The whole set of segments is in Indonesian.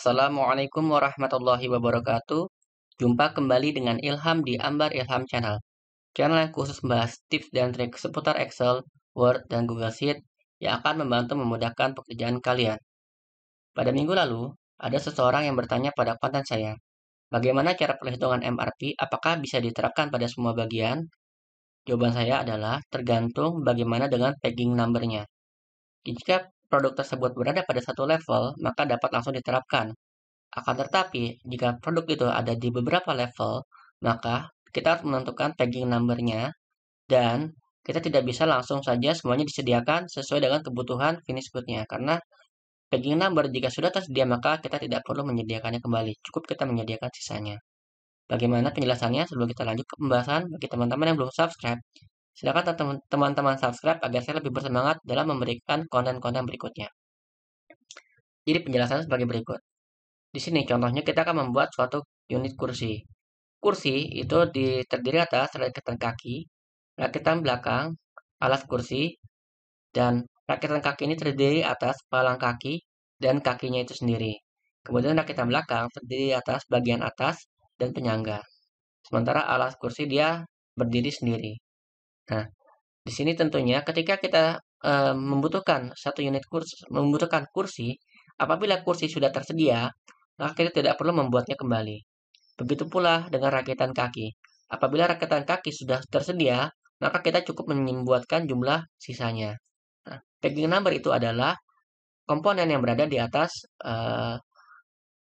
Assalamualaikum warahmatullahi wabarakatuh. Jumpa kembali dengan Ilham di Ambar Ilham Channel. Channel yang khusus membahas tips dan trik seputar Excel, Word, dan Google Sheet yang akan membantu memudahkan pekerjaan kalian. Pada minggu lalu, ada seseorang yang bertanya pada konten saya, bagaimana cara perhitungan MRP, apakah bisa diterapkan pada semua bagian? Jawaban saya adalah tergantung bagaimana dengan paging number-nya. Jika produk tersebut berada pada satu level, maka dapat langsung diterapkan. Akan tetapi, jika produk itu ada di beberapa level, maka kita harus menentukan tagging number-nya dan kita tidak bisa langsung saja semuanya disediakan sesuai dengan kebutuhan finish good-nya. Karena tagging number jika sudah tersedia maka kita tidak perlu menyediakannya kembali. Cukup kita menyediakan sisanya. Bagaimana penjelasannya sebelum kita lanjut ke pembahasan bagi teman-teman yang belum subscribe? Silakan teman-teman subscribe agar saya lebih bersemangat dalam memberikan konten-konten berikutnya. Jadi penjelasannya sebagai berikut. Di sini contohnya kita akan membuat suatu unit kursi. Kursi itu terdiri atas rakitan kaki, rakitan belakang, alas kursi, dan rakitan kaki ini terdiri atas palang kaki dan kakinya itu sendiri. Kemudian rakitan belakang terdiri atas bagian atas dan penyangga. Sementara alas kursi dia berdiri sendiri. Nah, di sini tentunya ketika kita membutuhkan satu unit kursi, apabila kursi sudah tersedia, maka kita tidak perlu membuatnya kembali. Begitu pula dengan rakitan kaki. Apabila rakitan kaki sudah tersedia, maka kita cukup membuatkan jumlah sisanya. Nah, tagging number itu adalah komponen yang berada di atas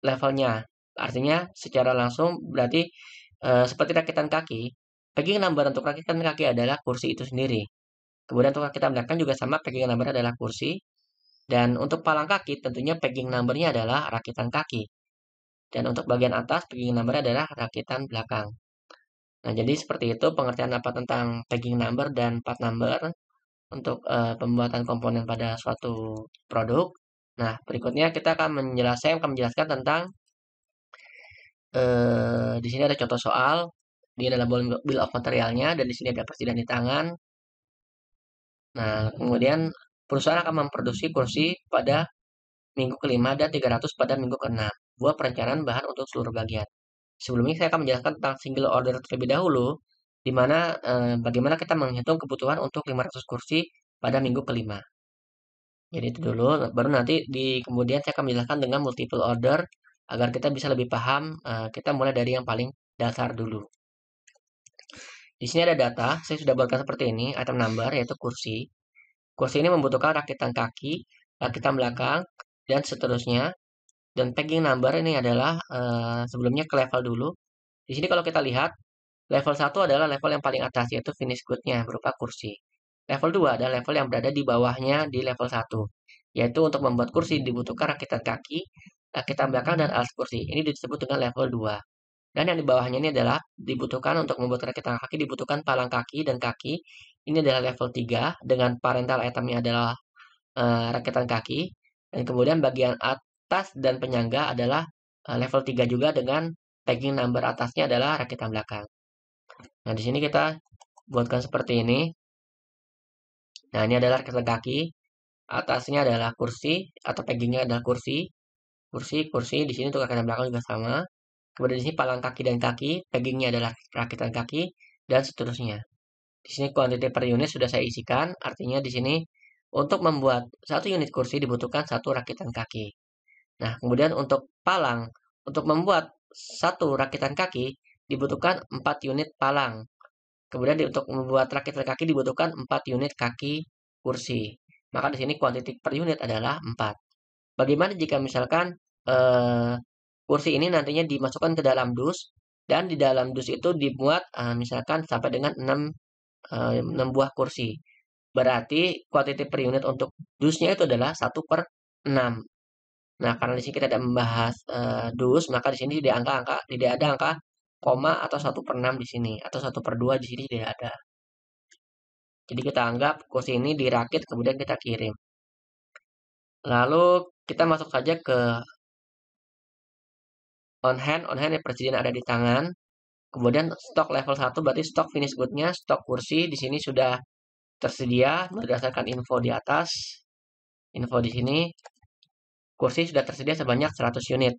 levelnya. Artinya secara langsung berarti seperti rakitan kaki, tagging number untuk rakitan kaki adalah kursi itu sendiri. Kemudian untuk rakitan belakang juga sama, tagging number adalah kursi. Dan untuk palang kaki tentunya tagging number-nya adalah rakitan kaki. Dan untuk bagian atas, tagging number adalah rakitan belakang. Nah, jadi seperti itu pengertian apa tentang tagging number dan part number untuk pembuatan komponen pada suatu produk. Nah, berikutnya kita akan menjelaskan tentang di sini ada contoh soal, ini adalah bill of materialnya dan di sini ada persediaan di tangan. Nah, kemudian perusahaan akan memproduksi kursi pada minggu kelima dan 300 pada minggu keenam. Buat perencanaan bahan untuk seluruh bagian. Sebelumnya saya akan menjelaskan tentang single order terlebih dahulu, di mana bagaimana kita menghitung kebutuhan untuk 500 kursi pada minggu kelima. Jadi itu dulu, baru nanti di kemudian saya akan menjelaskan dengan multiple order agar kita bisa lebih paham. Kita mulai dari yang paling dasar dulu. Di sini ada data, saya sudah buatkan seperti ini, item number yaitu kursi. Kursi ini membutuhkan rakitan kaki, rakitan belakang, dan seterusnya. Dan tagging number ini adalah sebelumnya ke level dulu. Di sini kalau kita lihat, level 1 adalah level yang paling atas, yaitu finish good-nya berupa kursi. Level 2 adalah level yang berada di bawahnya di level 1, yaitu untuk membuat kursi dibutuhkan rakitan kaki, rakitan belakang, dan alas kursi. Ini disebut dengan level 2. Dan yang di bawahnya ini adalah dibutuhkan untuk membuat rakitan kaki, dibutuhkan palang kaki dan kaki. Ini adalah level 3 dengan parental itemnya adalah rakitan kaki. Dan kemudian bagian atas dan penyangga adalah level 3 juga dengan tagging number atasnya adalah rakitan belakang. Nah, di sini kita buatkan seperti ini. Nah, ini adalah rakitan kaki. Atasnya adalah kursi atau taggingnya adalah kursi. Kursi. Di sini untuk rakitan belakang juga sama. Kemudian di sini palang kaki dan kaki. Taggingnya adalah rakitan kaki dan seterusnya. Di sini kuantitas per unit sudah saya isikan. Artinya di sini untuk membuat satu unit kursi dibutuhkan satu rakitan kaki. Nah, kemudian untuk palang, untuk membuat satu rakitan kaki dibutuhkan 4 unit palang. Kemudian untuk membuat rakitan kaki dibutuhkan 4 unit kaki kursi. Maka di sini kuantitas per unit adalah 4. Bagaimana jika misalkan kursi ini nantinya dimasukkan ke dalam dus dan di dalam dus itu dibuat misalkan sampai dengan 6 buah kursi. Berarti kuantitas per unit untuk dusnya itu adalah 1/6. Nah, karena di sini kita tidak membahas dus, maka di sini tidak ada angka koma atau 1/6 di sini atau 1/2 di sini tidak ada. Jadi kita anggap kursi ini dirakit kemudian kita kirim. Lalu kita masuk saja ke on hand yang persediaan ada di tangan. Kemudian stok level 1 berarti stok finish good-nya, stok kursi di sini sudah tersedia berdasarkan info di atas. Info di sini kursi sudah tersedia sebanyak 100 unit.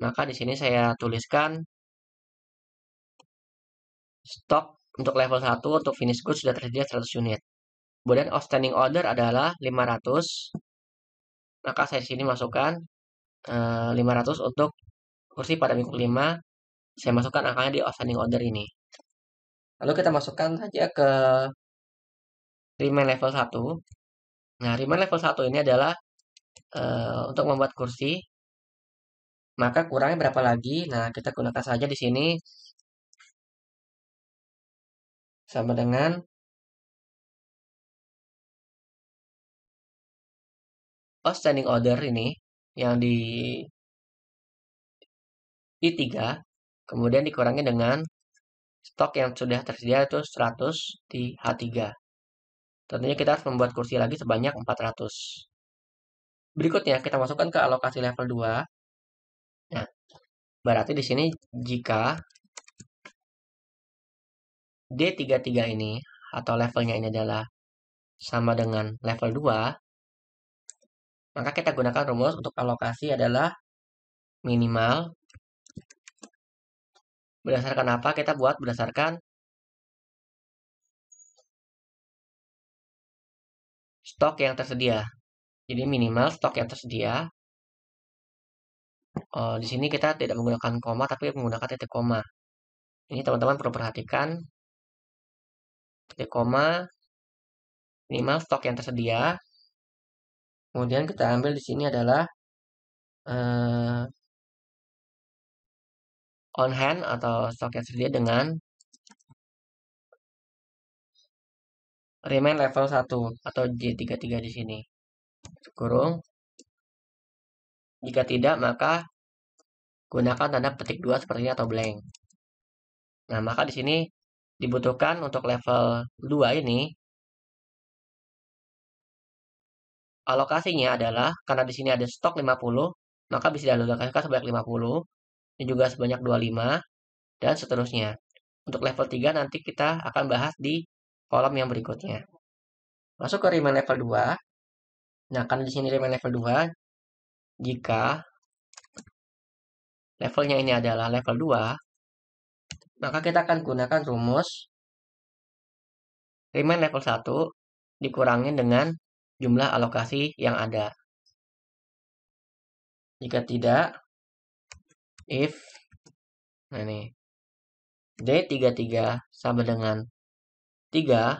Maka di sini saya tuliskan stok untuk level 1 untuk finish goods sudah tersedia 100 unit. Kemudian outstanding order adalah 500. Maka saya di sini masukkan 500 untuk kursi pada minggu 5. Saya masukkan angkanya di outstanding order ini. Lalu kita masukkan saja ke remind level 1. Nah, remind level 1 ini adalah untuk membuat kursi. Maka kurangnya berapa lagi? Nah, kita gunakan saja di sini sama dengan outstanding order ini yang di I3, kemudian dikurangi dengan stok yang sudah tersedia itu 100 di H3. Tentunya kita harus membuat kursi lagi sebanyak 400. Berikutnya kita masukkan ke alokasi level 2. Nah, berarti di sini jika D33 ini atau levelnya ini adalah sama dengan level 2, maka kita gunakan rumus untuk alokasi adalah minimal. Berdasarkan apa? Kita buat berdasarkan stok yang tersedia. Jadi minimal stok yang tersedia. Di sini kita tidak menggunakan koma, tapi menggunakan titik koma. Ini teman-teman perlu perhatikan. Titik koma, minimal stok yang tersedia. Kemudian kita ambil di sini adalah on hand atau stok yang tersedia dengan remain level 1 atau J33 di sini. Kurung. Jika tidak, maka gunakan tanda petik 2 seperti ini atau blank. Nah, maka di sini dibutuhkan untuk level 2 ini alokasinya adalah karena di sini ada stok 50, maka bisa dialokasikan sebanyak 50, ini juga sebanyak 25 dan seterusnya. Untuk level 3 nanti kita akan bahas di kolom yang berikutnya. Masuk ke remind level 2. Nah, karena di sini remind level 2, jika levelnya ini adalah level 2, maka kita akan gunakan rumus remind level 1 dikurangi dengan jumlah alokasi yang ada. Jika tidak, if nah ini D33 sama dengan 3,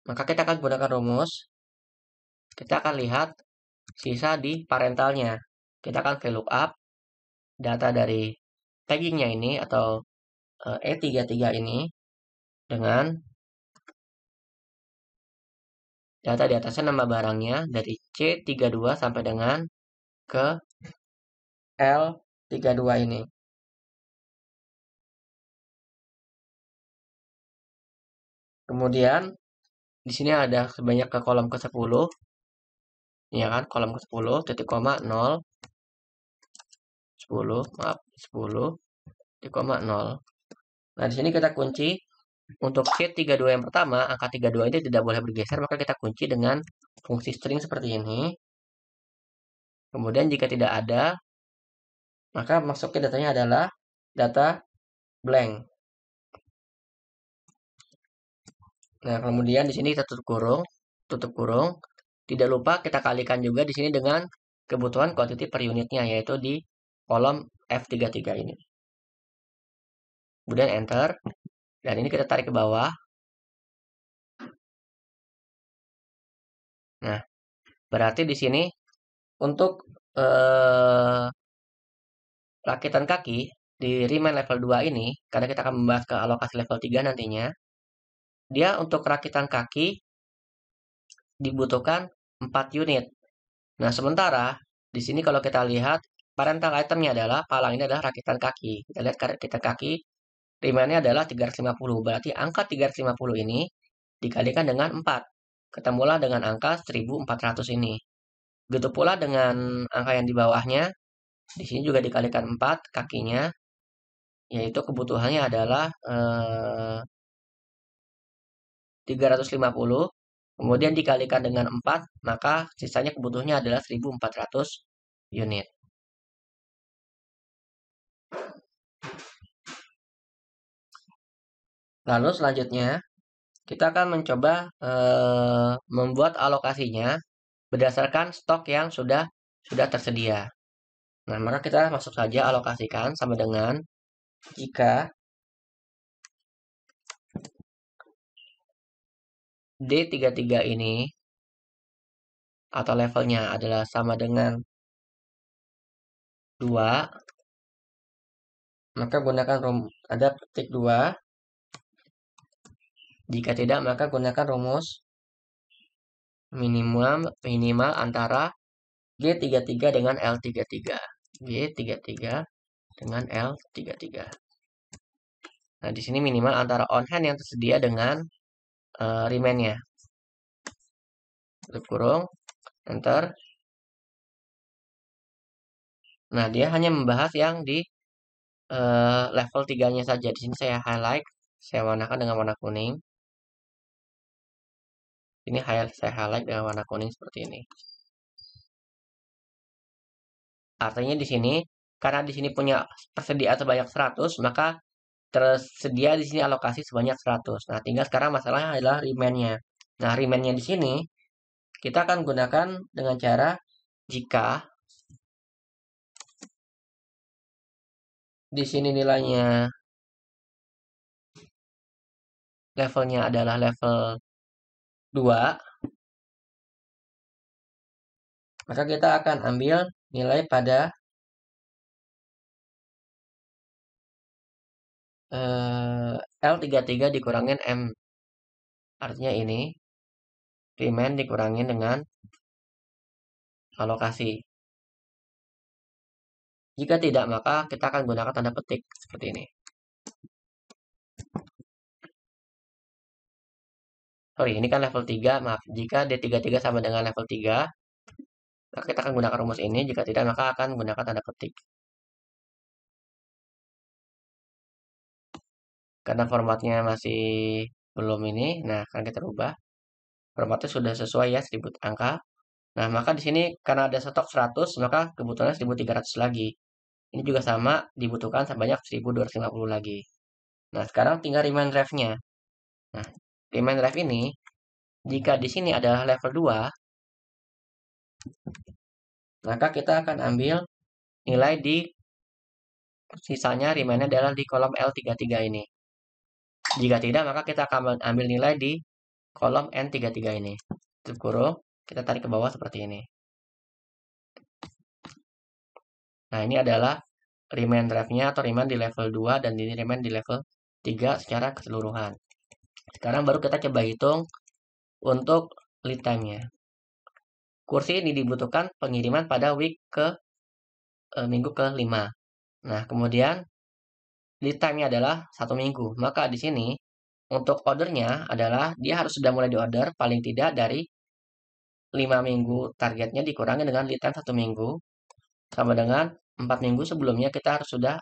maka kita akan gunakan rumus. Kita akan lihat sisa di parentalnya. Kita akan VLOOKUP data dari taggingnya ini atau E33 ini dengan data di atasnya nama barangnya dari C32 sampai dengan ke L32 ini. Kemudian di sini ada sebanyak ke kolom ke-10. Ya kan, kolom ke-10 titik koma 0 10, maaf 10 titik koma 0. Nah, di sini kita kunci untuk C32 yang pertama, angka 32 ini tidak boleh bergeser, maka kita kunci dengan fungsi string seperti ini. Kemudian jika tidak ada, maka masuknya datanya adalah data blank. Nah, kemudian di sini kita tutup kurung. Tidak lupa kita kalikan juga di sini dengan kebutuhan quantity per unitnya, yaitu di kolom F33 ini. Kemudian enter, dan ini kita tarik ke bawah. Nah, berarti di sini untuk rakitan kaki di remind level 2 ini, karena kita akan membahas ke alokasi level 3 nantinya, dia untuk rakitan kaki dibutuhkan 4 unit. Nah, sementara di sini kalau kita lihat parental itemnya adalah palang ini adalah rakitan kaki. Kita lihat rakitan kaki remindnya adalah 350. Berarti angka 350 ini dikalikan dengan 4. Ketemulah dengan angka 1400 ini. Begitu pula dengan angka yang di bawahnya. Di sini juga dikalikan 4 kakinya. Yaitu kebutuhannya adalah 350. kemudian dikalikan dengan 4, maka sisanya kebutuhannya adalah 1400 unit. Lalu selanjutnya, kita akan mencoba membuat alokasinya berdasarkan stok yang sudah tersedia. Nah, maka kita masuk saja alokasikan sama dengan jika D33 ini atau levelnya adalah sama dengan 2, maka gunakan ada petik 2. Jika tidak, maka gunakan rumus minimal antara G33 dengan L33. G33 dengan L33. Nah, di sini minimal antara on hand yang tersedia dengan remain-nya. Tutup kurung, enter. Nah, dia hanya membahas yang di level 3-nya saja. Di sini saya highlight, saya warnakan dengan warna kuning. Ini saya highlight dengan warna kuning seperti ini. Artinya di sini, karena di sini punya persediaan sebanyak 100, maka tersedia di sini alokasi sebanyak 100. Nah, tinggal sekarang masalahnya adalah remain-nya. Nah, remain-nya di sini kita akan gunakan dengan cara jika di sini nilainya levelnya adalah level 2, maka kita akan ambil nilai pada L33 dikurangin M. Artinya ini remain dikurangin dengan alokasi. Jika tidak, maka kita akan gunakan tanda petik seperti ini. Sorry, ini kan level 3, maaf. Jika D33 sama dengan level 3, maka kita akan gunakan rumus ini. Jika tidak, maka akan gunakan tanda petik. Karena formatnya masih belum ini, nah akan kita rubah. Formatnya sudah sesuai ya, 1000 angka. Nah, maka di sini karena ada stok 100, maka kebutuhannya 1300 lagi. Ini juga sama, dibutuhkan sebanyak 1250 lagi. Nah, sekarang tinggal remain drive-nya. Nah, remain drive ini, jika di sini adalah level 2, maka kita akan ambil nilai di sisanya remainnya adalah di kolom L33 ini. Jika tidak, maka kita akan ambil nilai di kolom N33 ini. Tutup kurung, kita tarik ke bawah seperti ini. Nah, ini adalah remain drive-nya atau remain di level 2 dan ini remain di level 3 secara keseluruhan. Sekarang baru kita coba hitung untuk lead time-nya. Kursi ini dibutuhkan pengiriman pada minggu ke-5. Nah, kemudian lead time-nya adalah 1 minggu. Maka di sini untuk ordernya adalah dia harus sudah mulai diorder paling tidak dari 5 minggu targetnya dikurangi dengan lead time 1 minggu sama dengan 4 minggu sebelumnya kita harus sudah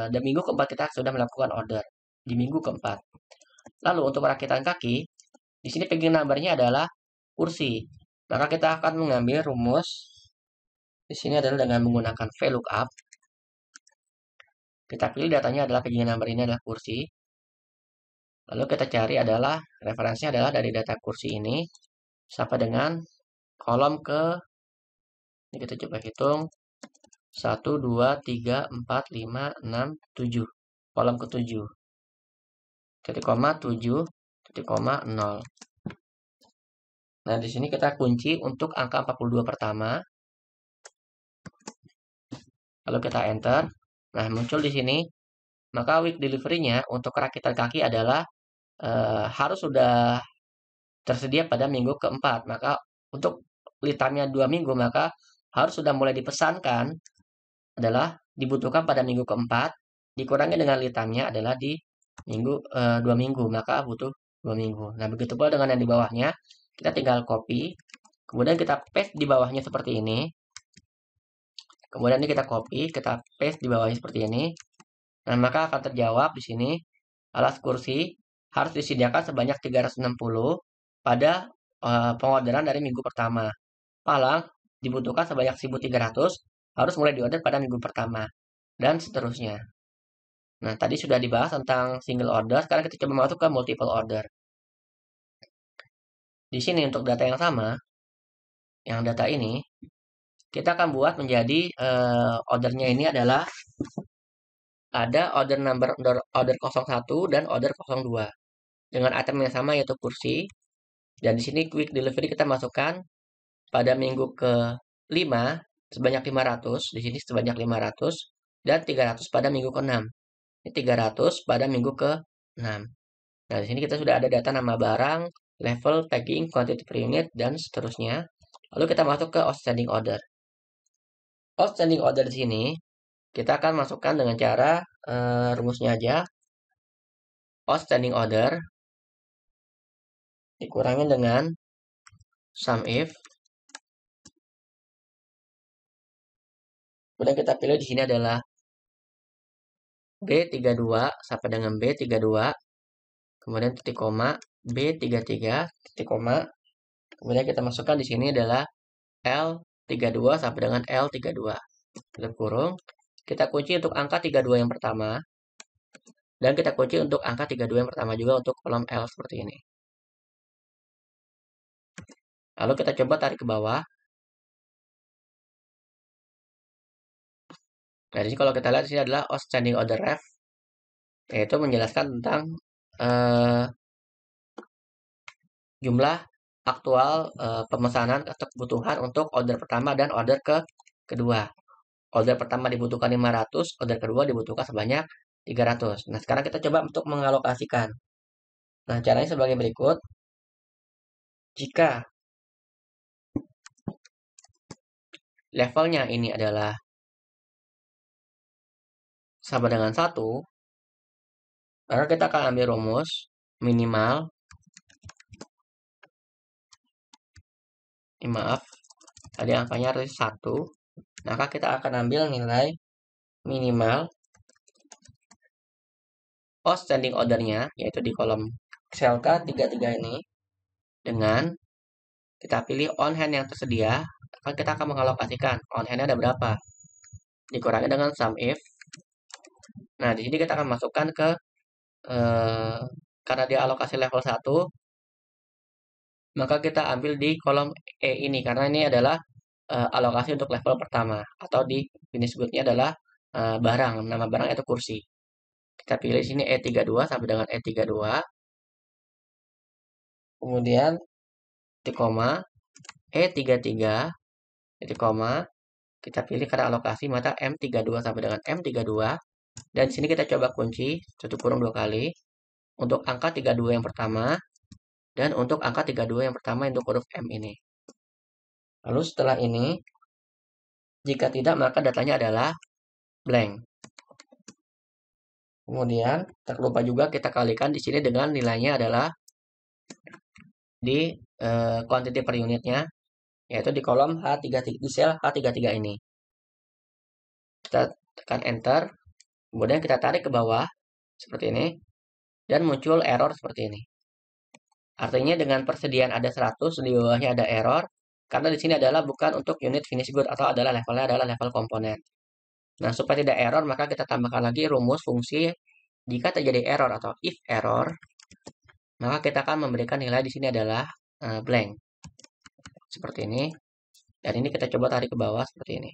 dan minggu keempat kita sudah melakukan order di minggu keempat. Lalu untuk perakitan kaki, di sini packing number-nya adalah kursi. Maka kita akan mengambil rumus di sini adalah dengan menggunakan VLOOKUP. Kita pilih datanya adalah packing number ini adalah kursi. Lalu kita cari adalah referensinya adalah dari data kursi ini sampai dengan kolom ini kita coba hitung 1, 2, 3, 4, 5, 6, 7. Kolom ke-7. Titik koma 7, titik koma 0. Nah, di sini kita kunci untuk angka 42 pertama. Lalu kita enter. Nah, muncul di sini. Maka week delivery-nya untuk rakitan kaki adalah harus sudah tersedia pada minggu keempat. Maka untuk lead time-nya 2 minggu, maka harus sudah mulai dipesankan adalah dibutuhkan pada minggu keempat. Dikurangi dengan lead time-nya adalah di 2 minggu. Maka butuh 2 minggu. Nah, begitu pula dengan yang di bawahnya. Kita tinggal copy. Kemudian kita paste di bawahnya seperti ini. Kemudian ini kita copy, kita paste di bawahnya seperti ini. Nah, maka akan terjawab di sini alas kursi harus disediakan sebanyak 360 pada pengorderan dari minggu pertama. Palang dibutuhkan sebanyak 1.300, harus mulai diorder pada minggu pertama, dan seterusnya. Nah, tadi sudah dibahas tentang single order, sekarang kita coba masuk ke multiple order. Di sini untuk data yang sama, yang data ini, kita akan buat menjadi ordernya ini adalah ada order number order 01 dan order 02 dengan item yang sama yaitu kursi. Dan di sini quick delivery kita masukkan pada minggu ke-5 sebanyak 500, di sini sebanyak 500 dan 300 pada minggu ke-6. Ini 300 pada minggu ke-6. Nah, di sini kita sudah ada data nama barang, level, tagging, quantity per unit, dan seterusnya. Lalu kita masuk ke outstanding order. Outstanding order di sini kita akan masukkan dengan cara rumusnya aja. Outstanding order dikurangi dengan sum if. Kemudian kita pilih di sini adalah B32 sampai dengan B32. Kemudian titik koma B33 titik koma. Kemudian kita masukkan di sini adalah L32 sampai dengan L32. Tutup kurung. Kita kunci untuk angka 32 yang pertama. Dan kita kunci untuk angka 32 yang pertama juga untuk kolom L seperti ini. Lalu kita coba tarik ke bawah. Nah, jadi kalau kita lihat di sini adalah outstanding order ref, yaitu menjelaskan tentang jumlah aktual pemesanan atau kebutuhan untuk order pertama dan order kedua. Order pertama dibutuhkan 500, order kedua dibutuhkan sebanyak 300. Nah, sekarang kita coba untuk mengalokasikan. Nah, caranya sebagai berikut. Jika levelnya ini adalah sama dengan 1, maka kita akan ambil rumus minimal, maaf, tadi angkanya harus 1, maka kita akan ambil nilai minimal outstanding ordernya, yaitu di kolom sel K33 ini, dengan kita pilih on hand yang tersedia, maka kita akan mengalokasikan on hand ada berapa, dikurangi dengan sum if. Nah, di sini kita akan masukkan ke karena dia alokasi level 1, maka kita ambil di kolom E ini karena ini adalah alokasi untuk level pertama, atau di finish good-nya adalah barang, nama barang itu kursi. Kita pilih sini E32 sampai dengan E32. Kemudian titik koma E33 titik koma, kita pilih karena alokasi maka M32 sampai dengan M32. Dan di sini kita coba kunci tutup kurung 2 kali untuk angka 32 yang pertama dan untuk angka 32 yang pertama untuk huruf M ini. Lalu setelah ini, jika tidak maka datanya adalah blank. Kemudian tak lupa juga kita kalikan di sini dengan nilainya adalah di quantity per unitnya, yaitu di kolom H33 di sel H33 ini. Kita tekan enter, kemudian kita tarik ke bawah seperti ini dan muncul error seperti ini. Artinya dengan persediaan ada 100, di bawahnya ada error karena di sini adalah bukan untuk unit finish good atau adalah levelnya adalah level komponen. Nah, supaya tidak error maka kita tambahkan lagi rumus fungsi jika terjadi error atau if error, maka kita akan memberikan nilai di sini adalah blank. Seperti ini. Dan ini kita coba tarik ke bawah seperti ini.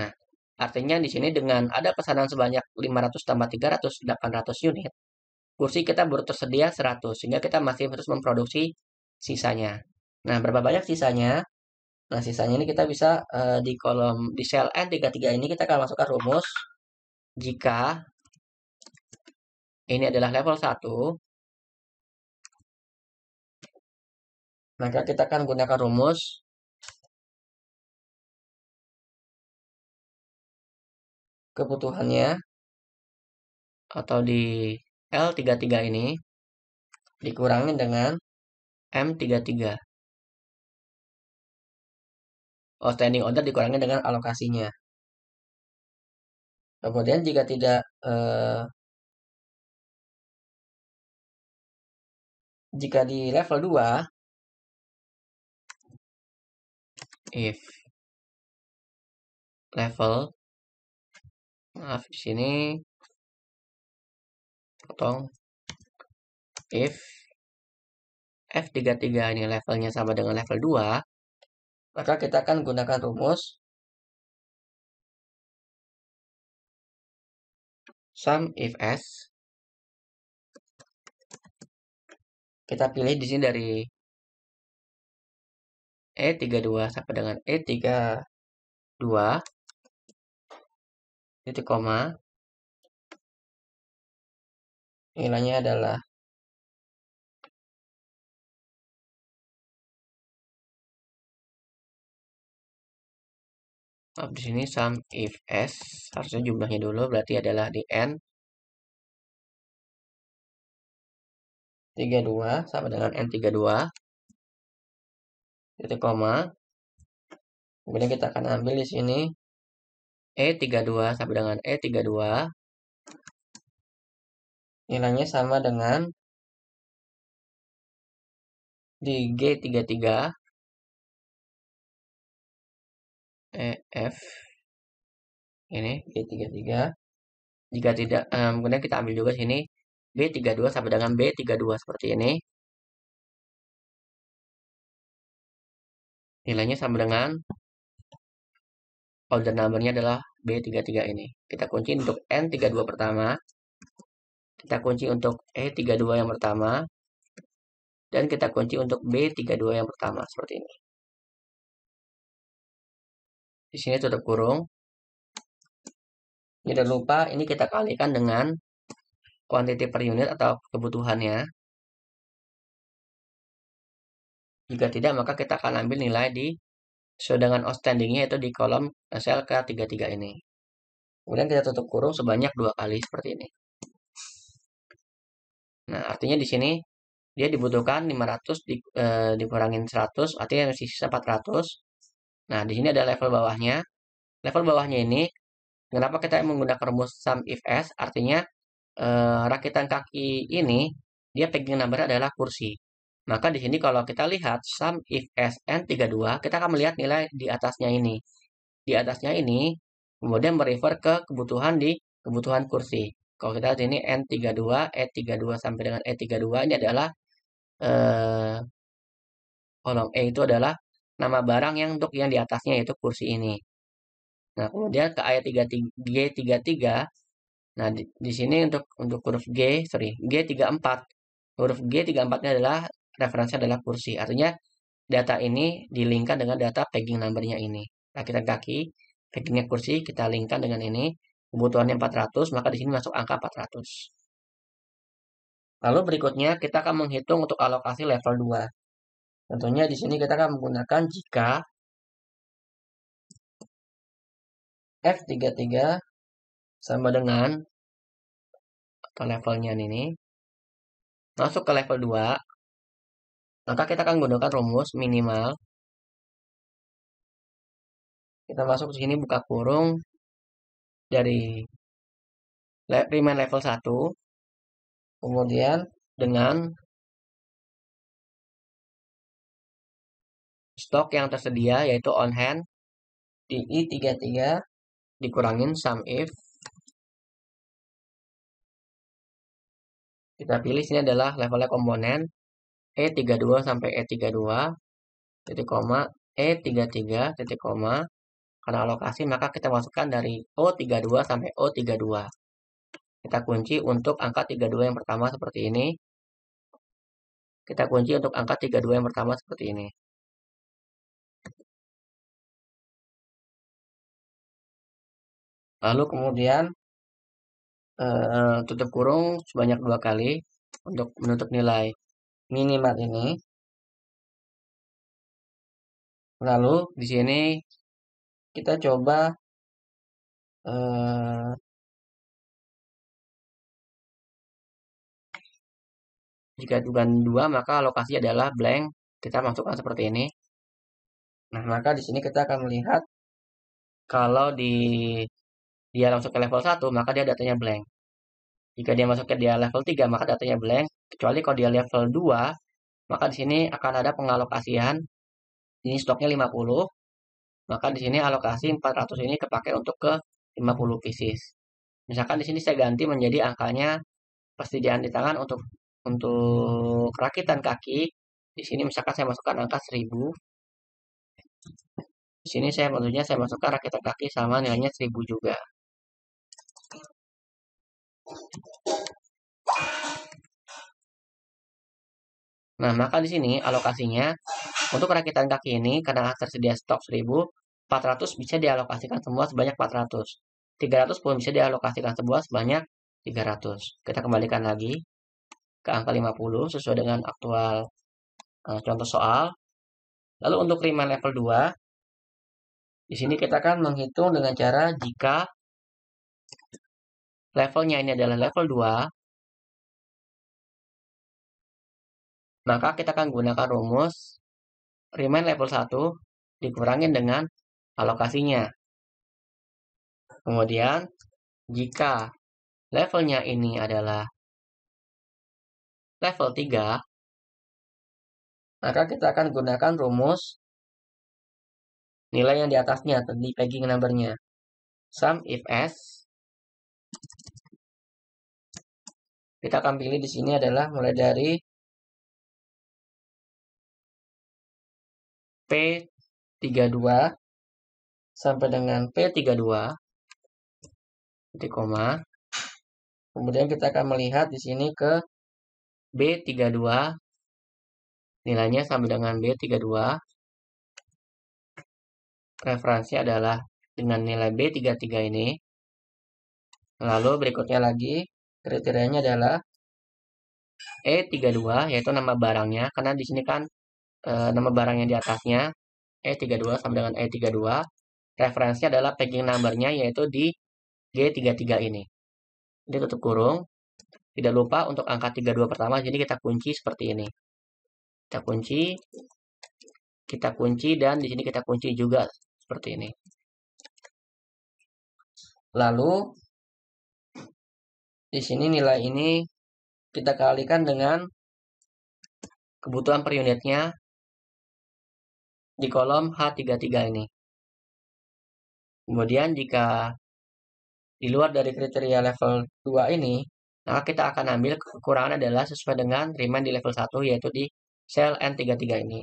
Nah, artinya di sini dengan ada pesanan sebanyak 500 tambah 300, 800 unit, kursi kita baru tersedia 100, sehingga kita masih terus memproduksi sisanya. Nah, berapa banyak sisanya? Nah, sisanya ini kita bisa di kolom di sel N33 ini kita akan masukkan rumus jika ini adalah level 1, maka kita akan gunakan rumus kebutuhannya atau di L33 ini dikurangi dengan M33. Outstanding order dikurangi dengan alokasinya. Kemudian jika tidak Jika di level 2, if level, maaf di sini potong, if F33 ini levelnya sama dengan level 2, maka kita akan gunakan rumus sum if S. Kita pilih di sini dari E32 sampai dengan E32, titik koma, nilainya adalah di sini sum if S, harusnya jumlahnya dulu, berarti adalah di N 32 sama dengan N32, titik koma. Kemudian kita akan ambil di sini E32 sampai dengan E32, nilainya sama dengan di G33, F ini G33. Jika tidak, kemudian kita ambil juga sini B32 sampai dengan B32 seperti ini. Nilainya sama dengan order number-nya adalah B33 ini. Kita kunci untuk N32 pertama. Kita kunci untuk E32 yang pertama. Dan kita kunci untuk B32 yang pertama seperti ini. Di sini tutup kurung. Jangan lupa ini kita kalikan dengan quantity per unit atau kebutuhannya. Jika tidak, maka kita akan ambil nilai di sesuai dengan outstanding-nya, yaitu di kolom sel K33 ini. Kemudian kita tutup kurung sebanyak 2 kali seperti ini. Nah, artinya di sini dia dibutuhkan 500 dikurangin 100, artinya masih sisa 400. Nah, di sini ada level bawahnya. Level bawahnya ini, kenapa kita menggunakan rumus sum if S? Artinya rakitan kaki ini dia pegging number adalah kursi. Maka di sini kalau kita lihat sum if S N32, kita akan melihat nilai di atasnya ini. Di atasnya ini kemudian merefer ke kebutuhan di kebutuhan kursi. Kalau kita lihat ini N32, E32 sampai dengan E32 ini adalah kolom E itu adalah nama barang yang untuk yang di atasnya yaitu kursi ini. Nah, kemudian ke G33. Nah, di sini untuk huruf G34. Huruf G34 ini adalah referensinya adalah kursi. Artinya data ini dilingkan dengan data pegging number-nya ini. Rakitan kaki, peggingnya kursi kita linkkan dengan ini. Kebutuhannya 400, maka di sini masuk angka 400. Lalu berikutnya kita akan menghitung untuk alokasi level 2. Tentunya di sini kita akan menggunakan jika F33 sama dengan atau levelnya ini masuk ke level 2, maka kita akan menggunakan rumus minimal. Kita masuk ke sini buka kurung dari remind level 1, kemudian dengan stok yang tersedia yaitu on hand di I33 dikurangin sum if. Kita pilih sini adalah levelnya komponen E32 sampai E32, titik koma, E33, titik koma. Karena alokasi maka kita masukkan dari O32 sampai O32. Kita kunci untuk angka 32 yang pertama seperti ini. Kita kunci untuk angka 32 yang pertama seperti ini. Lalu kemudian tutup kurung sebanyak 2 kali untuk menutup nilai minimal ini. Lalu di sini kita coba jika bukan 2 maka alokasi adalah blank. Kita masukkan seperti ini. Nah, maka di sini kita akan melihat kalau dia masuk ke level 1 maka dia datanya blank. Jika dia masuk ke dia level 3 maka datanya blank. Kecuali kalau dia level 2 maka di sini akan ada pengalokasian. Ini stoknya 50, maka di sini alokasi 400 ini kepakai untuk ke 50 pieces. Misalkan di sini saya ganti menjadi angkanya persediaan di tangan untuk rakitan kaki. Di sini misalkan saya masukkan angka 1000. Di sini saya masukkan rakitan kaki sama nilainya 1000 juga. Nah, maka di sini alokasinya untuk rakitan kaki ini karena tersedia stok 1000, 400 bisa dialokasikan semua sebanyak 400. 300 pun bisa dialokasikan semua sebanyak 300. Kita kembalikan lagi ke angka 50 sesuai dengan aktual contoh soal. Lalu untuk remind level 2, di sini kita akan menghitung dengan cara jika levelnya ini adalah level 2, maka kita akan gunakan rumus remind level 1 dikurangin dengan alokasinya. Kemudian, jika levelnya ini adalah level 3, maka kita akan gunakan rumus nilai yang di atasnya, di paging number-nya. Sum if S. Kita akan pilih di sini adalah mulai dari P32 sampai dengan P32, titik koma. Kemudian kita akan melihat di sini ke B32, nilainya sama dengan B32. Referensi adalah dengan nilai B33 ini. Lalu berikutnya lagi, kriterianya adalah E32, yaitu nama barangnya. Karena di sini kan nama barang yang di atasnya, E32 sama dengan E32. Referensinya adalah paging number-nya, yaitu di G33 ini. Jadi tutup kurung. Tidak lupa untuk angka 32 pertama, jadi kita kunci seperti ini. Kita kunci, dan di sini kita kunci juga seperti ini. Lalu, di sini nilai ini kita kalikan dengan kebutuhan per unitnya di kolom H33 ini. Kemudian jika di luar dari kriteria level 2 ini, maka kita akan ambil kekurangan adalah sesuai dengan remind di level 1, yaitu di sel N33 ini.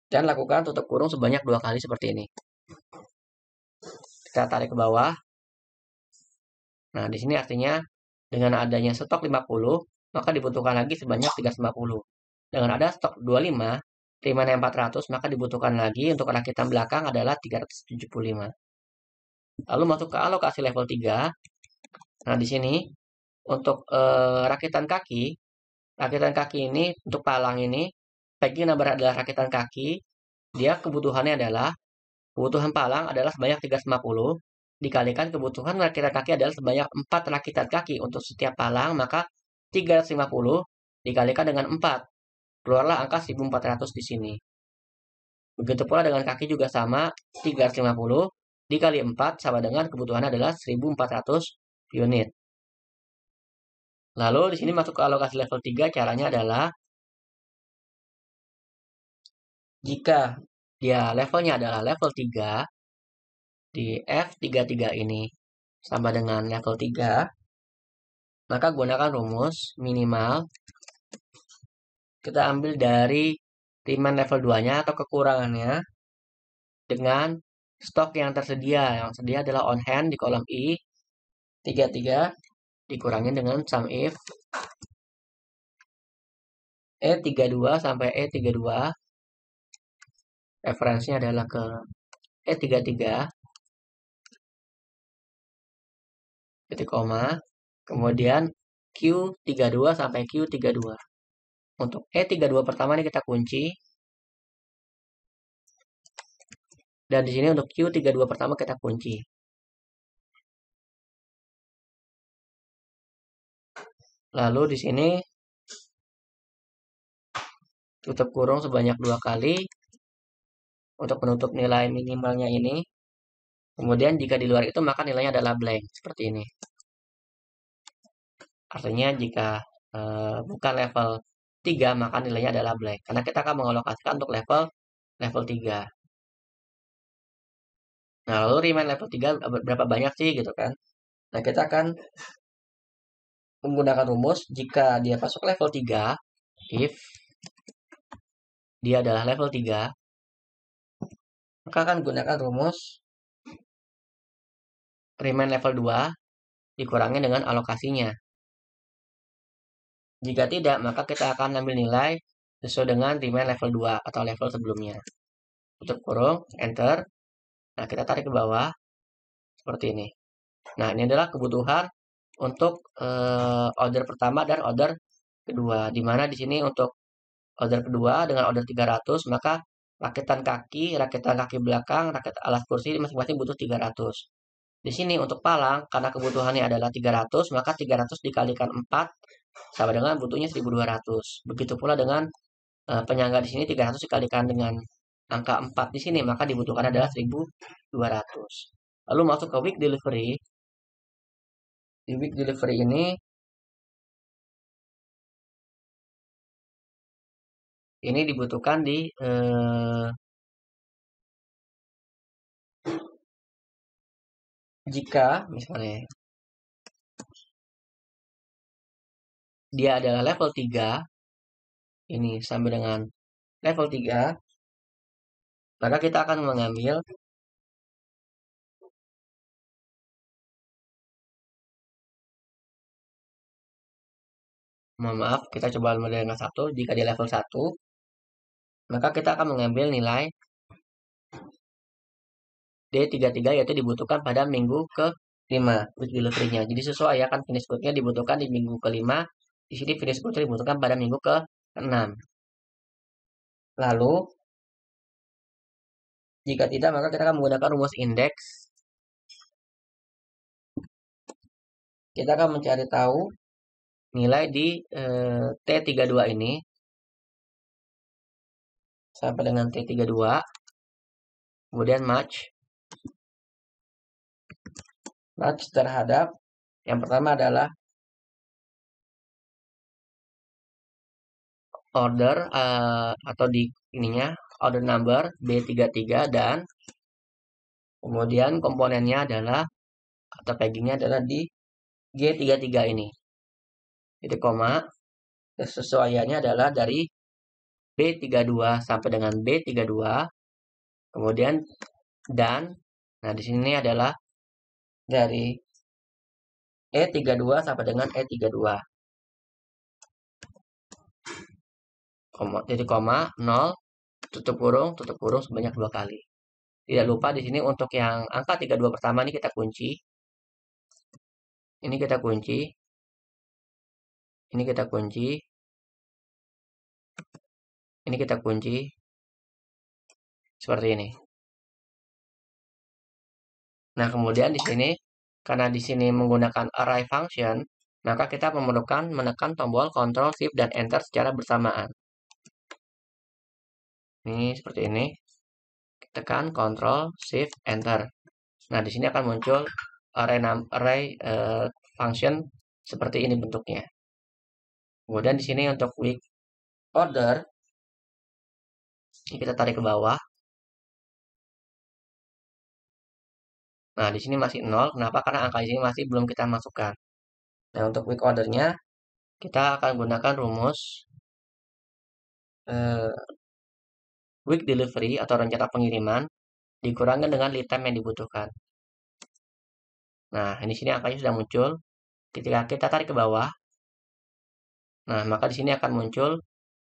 Dan lakukan tutup kurung sebanyak 2 kali seperti ini. Kita tarik ke bawah. Nah, di sini artinya dengan adanya stok 50, maka dibutuhkan lagi sebanyak 350. Dengan ada stok 25, remind 400, maka dibutuhkan lagi untuk rakitan belakang adalah 375. Lalu masuk ke alokasi level 3. Nah, di sini untuk rakitan kaki ini untuk palang ini, paging number adalah rakitan kaki. Dia kebutuhan palang adalah sebanyak 350 dikalikan kebutuhan rakitan kaki adalah sebanyak 4 rakitan kaki untuk setiap palang, maka 350 dikalikan dengan 4. Keluarlah angka 1400 di sini. Begitu pula dengan kaki juga sama, 350 dikali 4 sama dengan kebutuhan adalah 1400 unit. Lalu di sini masuk ke alokasi level 3, caranya adalah jika dia levelnya adalah level 3, di F33 ini sama dengan level 3, maka gunakan rumus minimal. Kita ambil dari remind level 2-nya atau kekurangannya dengan stok yang tersedia. Yang tersedia adalah on hand di kolom I, 33 dikurangin dengan sum if E32 sampai E32. Referensinya adalah ke E33, titik koma. Kemudian Q32 sampai Q32. Untuk E32 pertama ini kita kunci. Dan di sini untuk Q32 pertama kita kunci. Lalu di sini tutup kurung sebanyak 2 kali untuk menutup nilai minimalnya ini. Kemudian jika di luar itu maka nilainya adalah blank seperti ini. Artinya jika bukan level 3, maka nilainya adalah black. Karena kita akan mengalokasikan untuk level 3. Nah, lalu remind level 3 berapa banyak sih gitu kan. Nah, kita akan menggunakan rumus jika dia masuk level 3, if dia adalah level 3, maka akan gunakan rumus remind level 2 dikurangi dengan alokasinya. Jika tidak, maka kita akan ambil nilai sesuai dengan remind level 2 atau level sebelumnya. Tutup kurung, enter. Nah, kita tarik ke bawah seperti ini. Nah, ini adalah kebutuhan untuk order pertama dan order kedua. Di mana di sini untuk order kedua dengan order 300, maka rakitan kaki belakang, rakit alas kursi masing-masing butuh 300. Di sini untuk palang, karena kebutuhannya adalah 300, maka 300 dikalikan 4 sama dengan butuhnya 1200. Begitu pula dengan penyangga di sini 300 dikalikan dengan angka 4 di sini, maka dibutuhkan adalah 1200. Lalu masuk ke week delivery. Di week delivery ini dibutuhkan di jika misalnya dia adalah level 3, ini sampai dengan level 3, maka kita akan mengambil maaf, kita coba mulai dengan 1. Jika di level 1, maka kita akan mengambil nilai D33, yaitu dibutuhkan pada minggu ke-5 week delivery-nya. Jadi sesuai ya, kan finish good-nya dibutuhkan di minggu ke-5. Di sini finish good-nya dibutuhkan pada minggu ke-6. Lalu jika tidak, maka kita akan menggunakan rumus indeks. Kita akan mencari tahu nilai di T32 ini sampai dengan T32, kemudian match terhadap yang pertama adalah order atau di ininya order number B33, dan kemudian komponennya adalah atau packingnya adalah di G33 ini. Jadi koma, kesesuaiannya adalah dari B32 sampai dengan B32, kemudian dan, nah di sini adalah dari E32 sampai dengan E32. Jadi koma 0 tutup kurung sebanyak 2 kali. Tidak lupa di sini untuk yang angka 32 pertama ini kita kunci. Ini kita kunci. Ini kita kunci. Ini kita kunci. Seperti ini. Nah, kemudian di sini karena di sini menggunakan array function, maka kita memerlukan menekan tombol Ctrl Shift dan Enter secara bersamaan. Ini seperti ini. Tekan Ctrl Shift Enter. Nah, di sini akan muncul array function seperti ini bentuknya. Kemudian di sini untuk week order ini kita tarik ke bawah. Nah, di sini masih 0. Kenapa? Karena angka di sini masih belum kita masukkan. Nah, untuk week ordernya kita akan gunakan rumus week delivery atau rencana pengiriman dikurangkan dengan lead time yang dibutuhkan. Nah, di sini angkanya sudah muncul. Ketika kita tarik ke bawah, nah maka di sini akan muncul,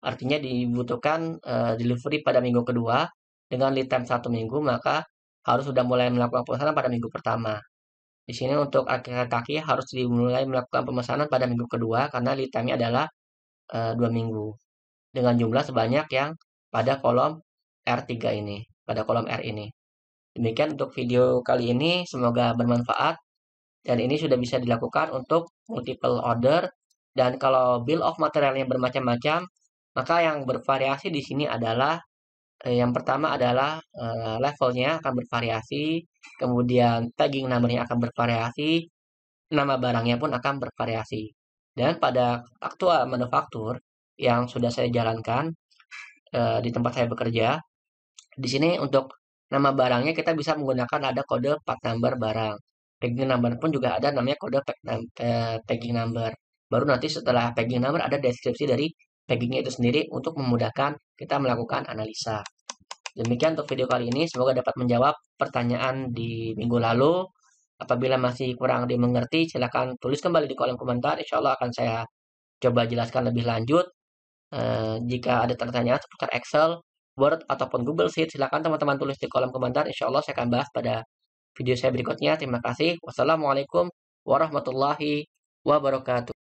artinya dibutuhkan delivery pada minggu kedua dengan lead time 1 minggu, maka harus sudah mulai melakukan pemesanan pada minggu pertama. Di sini untuk kaki harus dimulai melakukan pemesanan pada minggu kedua karena lead time-nya adalah 2 minggu. Dengan jumlah sebanyak yang pada kolom R3 ini, pada kolom R ini. Demikian untuk video kali ini, semoga bermanfaat. Dan ini sudah bisa dilakukan untuk multiple order. Dan kalau bill of materialnya bermacam-macam, maka yang bervariasi di sini adalah yang pertama adalah levelnya akan bervariasi, kemudian tagging numbernya akan bervariasi, nama barangnya pun akan bervariasi. Dan pada aktual manufaktur, yang sudah saya jalankan di tempat saya bekerja. Di sini untuk nama barangnya kita bisa menggunakan ada kode part number barang. Packing number pun juga ada namanya kode packing number. Baru nanti setelah packing number ada deskripsi dari packingnya itu sendiri untuk memudahkan kita melakukan analisa. Demikian untuk video kali ini, semoga dapat menjawab pertanyaan di minggu lalu. Apabila masih kurang dimengerti, silakan tulis kembali di kolom komentar. Insya Allah akan saya coba jelaskan lebih lanjut. Jika ada pertanyaan seputar Excel, Word, ataupun Google Sheet, silakan teman-teman tulis di kolom komentar. Insya Allah saya akan bahas pada video saya berikutnya. Terima kasih. Wassalamualaikum warahmatullahi wabarakatuh.